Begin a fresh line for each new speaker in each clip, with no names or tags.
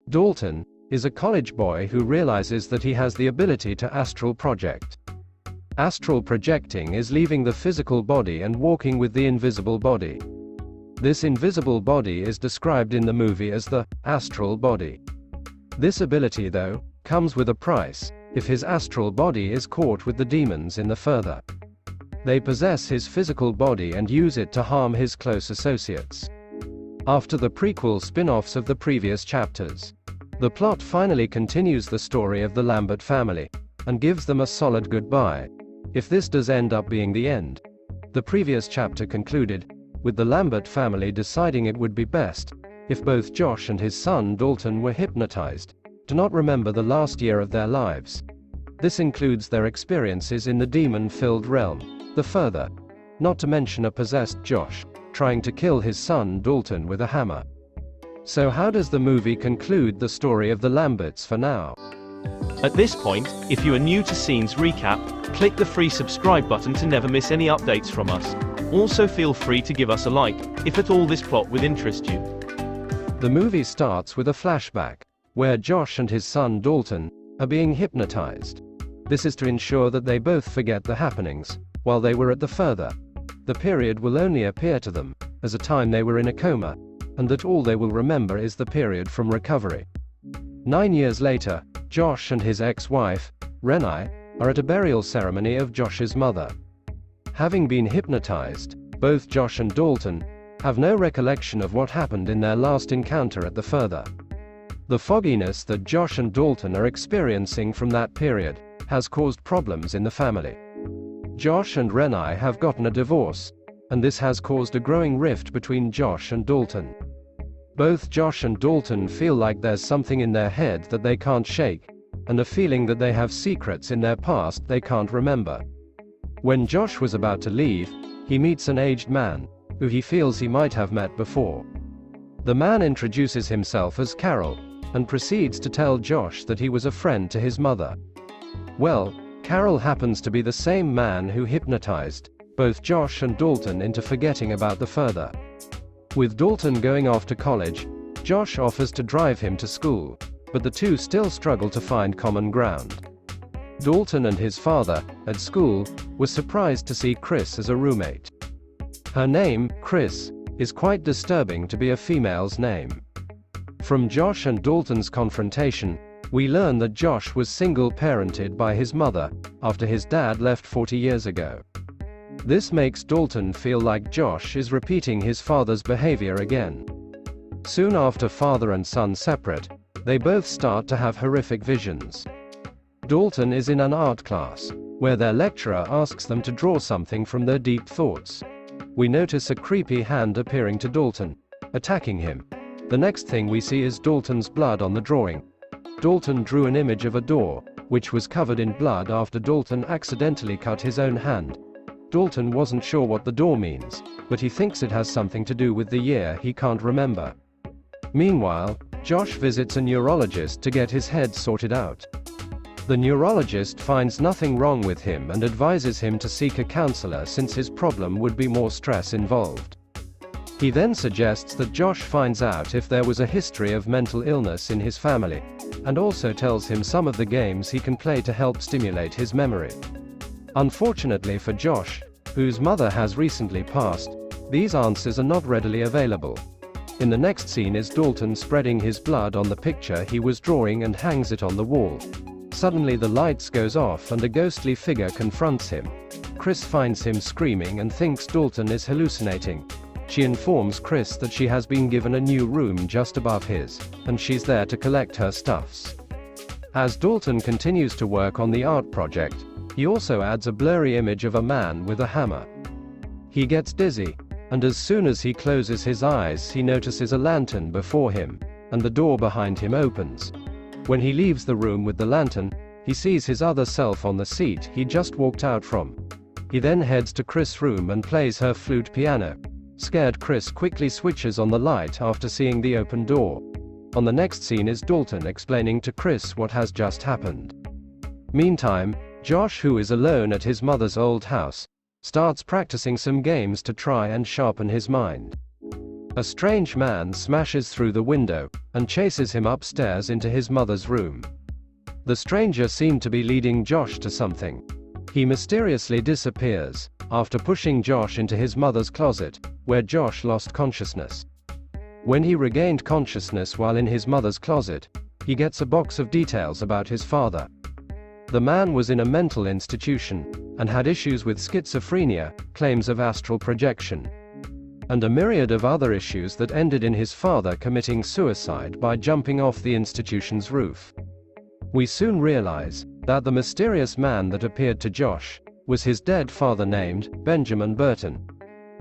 Dalton is a college boy who realizes that he has the ability to astral project. Astral projecting is leaving the physical body and walking with the invisible body. This invisible body is described in the movie as the astral body. This ability, though, comes with a price, if his astral body is caught with the demons in the further. They possess his physical body and use it to harm his close associates. After the prequel spin-offs of the previous chapters, the plot finally continues the story of the Lambert family, and gives them a solid goodbye, if this does end up being the end. The previous chapter concluded with the Lambert family deciding it would be best, if both Josh and his son Dalton were hypnotized, to not remember the last year of their lives. This includes their experiences in the demon-filled realm, the further, not to mention a possessed Josh, trying to kill his son Dalton with a hammer. So how does the movie conclude the story of the Lamberts for now?
At this point, if you are new to Scenes Recap, click the free subscribe button to never miss any updates from us. Also feel free to give us a like, if at all this plot would interest you.
The movie starts with a flashback, where Josh and his son Dalton are being hypnotized. This is to ensure that they both forget the happenings while they were at the further. The period will only appear to them as a time they were in a coma, and that all they will remember is the period from recovery. 9 years later, Josh and his ex-wife, Renai, are at a burial ceremony of Josh's mother. Having been hypnotized, both Josh and Dalton have no recollection of what happened in their last encounter at the further. The fogginess that Josh and Dalton are experiencing from that period has caused problems in the family. Josh and Renai have gotten a divorce, and this has caused a growing rift between Josh and Dalton. Both Josh and Dalton feel like there's something in their head that they can't shake, and a feeling that they have secrets in their past they can't remember. When Josh was about to leave, he meets an aged man, who he feels he might have met before. The man introduces himself as Carol, and proceeds to tell Josh that he was a friend to his mother. Well, Carol happens to be the same man who hypnotized both Josh and Dalton into forgetting about the further. With Dalton going off to college, Josh offers to drive him to school, but the two still struggle to find common ground. Dalton and his father, at school, was surprised to see Chris as a roommate. Her name, Chris, is quite disturbing to be a female's name. From Josh and Dalton's confrontation, we learn that Josh was single-parented by his mother, after his dad left 40 years ago. This makes Dalton feel like Josh is repeating his father's behavior again. Soon after father and son separate, they both start to have horrific visions. Dalton is in an art class, where their lecturer asks them to draw something from their deep thoughts. We notice a creepy hand appearing to Dalton, attacking him. The next thing we see is Dalton's blood on the drawing. Dalton drew an image of a door, which was covered in blood after Dalton accidentally cut his own hand. Dalton wasn't sure what the door means, but he thinks it has something to do with the year he can't remember. Meanwhile, Josh visits a neurologist to get his head sorted out. The neurologist finds nothing wrong with him and advises him to seek a counselor since his problem would be more stress involved. He then suggests that Josh finds out if there was a history of mental illness in his family, and also tells him some of the games he can play to help stimulate his memory. Unfortunately for Josh, whose mother has recently passed, these answers are not readily available. In the next scene is Dalton spreading his blood on the picture he was drawing and hangs it on the wall. Suddenly the lights goes off and a ghostly figure confronts him. Chris finds him screaming and thinks Dalton is hallucinating. She informs Chris that she has been given a new room just above his, and she's there to collect her stuffs. As Dalton continues to work on the art project, he also adds a blurry image of a man with a hammer. He gets dizzy, and as soon as he closes his eyes he notices a lantern before him, and the door behind him opens. When he leaves the room with the lantern, he sees his other self on the seat he just walked out from. He then heads to Chris' room and plays her flute piano. Scared Chris quickly switches on the light after seeing the open door. On the next scene is Dalton explaining to Chris what has just happened. Meantime, Josh, who is alone at his mother's old house, starts practicing some games to try and sharpen his mind. A strange man smashes through the window and chases him upstairs into his mother's room. The stranger seemed to be leading Josh to something. He mysteriously disappears after pushing Josh into his mother's closet, where Josh lost consciousness. When he regained consciousness while in his mother's closet, he gets a box of details about his father. The man was in a mental institution and had issues with schizophrenia, claims of astral projection, and a myriad of other issues that ended in his father committing suicide by jumping off the institution's roof. We soon realize that the mysterious man that appeared to Josh was his dead father named Benjamin Burton.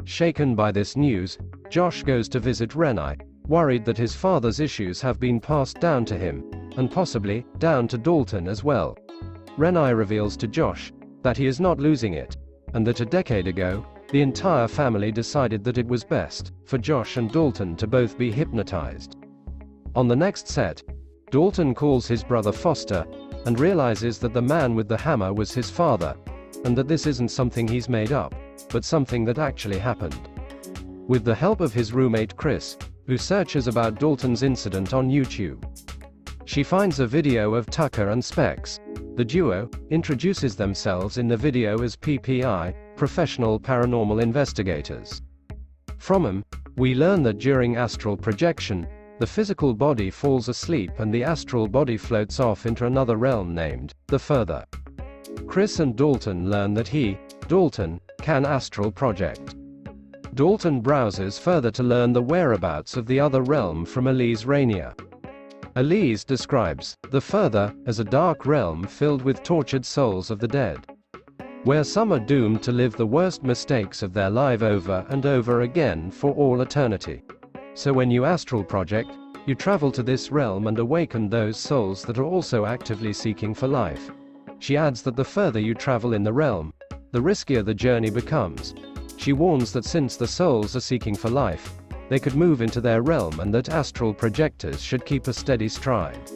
Shaken by this news, Josh goes to visit Renai, worried that his father's issues have been passed down to him, and possibly down to Dalton as well. Renai reveals to Josh that he is not losing it, and that a decade ago, the entire family decided that it was best for Josh and Dalton to both be hypnotized. On the next set, Dalton calls his brother Foster and realizes that the man with the hammer was his father, and that this isn't something he's made up, but something that actually happened. With the help of his roommate Chris, who searches about Dalton's incident on YouTube, she finds a video of Tucker and Specs. The duo introduces themselves in the video as PPI, professional paranormal investigators. From him, we learn that during astral projection, the physical body falls asleep and the astral body floats off into another realm named the Further. Chris and Dalton learn that he, Dalton, can astral project. Dalton browses further to learn the whereabouts of the other realm from Elise Rainier. Elise describes the Further as a dark realm filled with tortured souls of the dead, where some are doomed to live the worst mistakes of their life over and over again for all eternity. So when you astral project, you travel to this realm and awaken those souls that are also actively seeking for life. She adds that the further you travel in the realm, the riskier the journey becomes. She warns that since the souls are seeking for life, they could move into their realm and that astral projectors should keep a steady stride.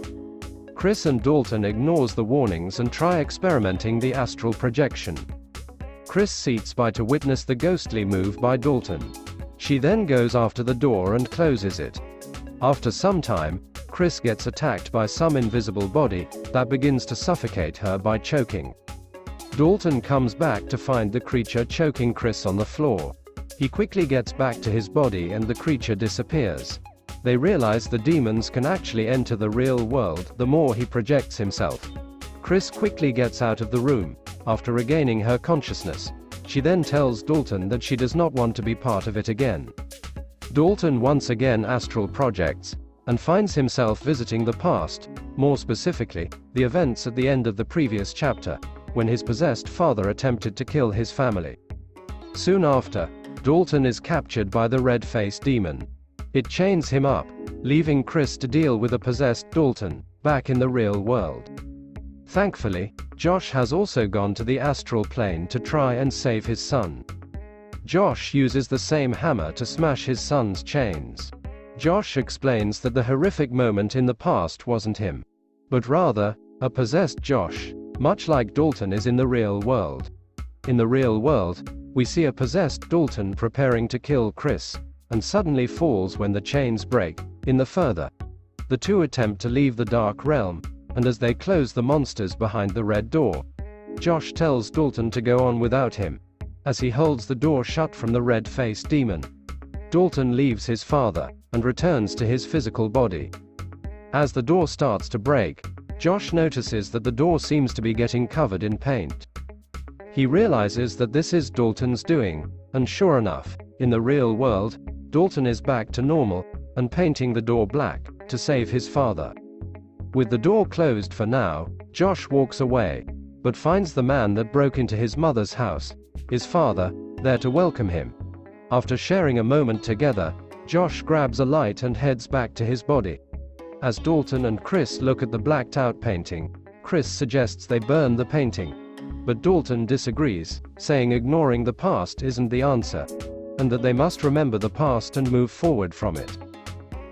Chris and Dalton ignores the warnings and try experimenting the astral projection. Chris seats by to witness the ghostly move by Dalton. She then goes after the door and closes it. After some time, Chris gets attacked by some invisible body that begins to suffocate her by choking. Dalton comes back to find the creature choking Chris on the floor. He quickly gets back to his body and the creature disappears. They realize the demons can actually enter the real world the more he projects himself. Chris quickly gets out of the room after regaining her consciousness. She then tells Dalton that she does not want to be part of it again. Dalton once again astral projects and finds himself visiting the past, more specifically, the events at the end of the previous chapter, when his possessed father attempted to kill his family. Soon after, Dalton is captured by the red-faced demon. It chains him up, leaving Chris to deal with a possessed Dalton back in the real world. Thankfully, Josh has also gone to the astral plane to try and save his son. Josh uses the same hammer to smash his son's chains. Josh explains that the horrific moment in the past wasn't him, but rather a possessed Josh, much like Dalton is in the real world. In the real world, we see a possessed Dalton preparing to kill Chris, and suddenly falls when the chains break. In the Further, the two attempt to leave the dark realm, and as they close the monsters behind the red door, Josh tells Dalton to go on without him, as he holds the door shut from the red-faced demon. Dalton leaves his father, and returns to his physical body. As the door starts to break, Josh notices that the door seems to be getting covered in paint. He realizes that this is Dalton's doing, and sure enough, in the real world, Dalton is back to normal, and painting the door black, to save his father. With the door closed for now, Josh walks away, but finds the man that broke into his mother's house, his father, there to welcome him. After sharing a moment together, Josh grabs a light and heads back to his body. As Dalton and Chris look at the blacked-out painting, Chris suggests they burn the painting. But Dalton disagrees, saying ignoring the past isn't the answer, and that they must remember the past and move forward from it.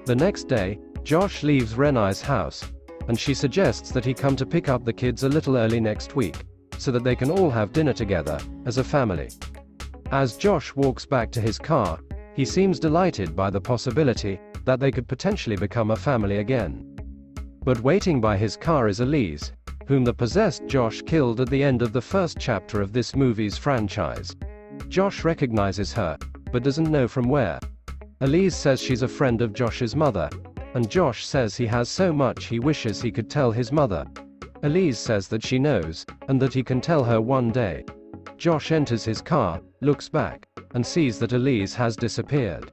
The next day, Josh leaves Renai's house, and she suggests that he come to pick up the kids a little early next week, so that they can all have dinner together, as a family. As Josh walks back to his car, He seems delighted by the possibility that they could potentially become a family again. But waiting by his car is Elise, whom the possessed Josh killed at the end of the first chapter of this movie's franchise. Josh recognizes her, but doesn't know from where. Elise says she's a friend of Josh's mother, and Josh says he has so much he wishes he could tell his mother. Elise says that she knows, and that he can tell her one day. Josh enters his car, looks back, and sees that Elise has disappeared.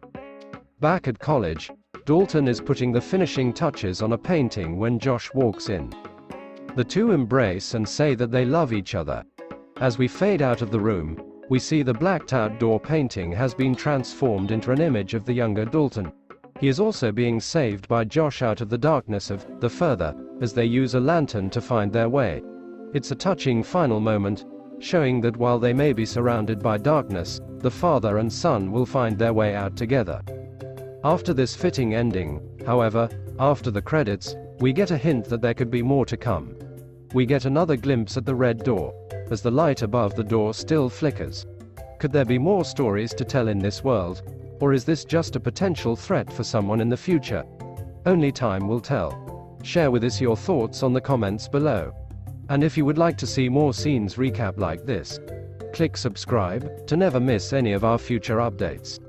Back at college, Dalton is putting the finishing touches on a painting when Josh walks in. The two embrace and say that they love each other. As we fade out of the room, we see the blacked-out door painting has been transformed into an image of the younger Dalton. He is also being saved by Josh out of the darkness of the further, as they use a lantern to find their way. It's a touching final moment, showing that while they may be surrounded by darkness, the father and son will find their way out together. After this fitting ending, however, after the credits, we get a hint that there could be more to come. We get another glimpse at the red door, as the light above the door still flickers. Could there be more stories to tell in this world? Or is this just a potential threat for someone in the future? Only time will tell. Share with us your thoughts on the comments below. And if you would like to see more scenes recap like this, click subscribe to never miss any of our future updates.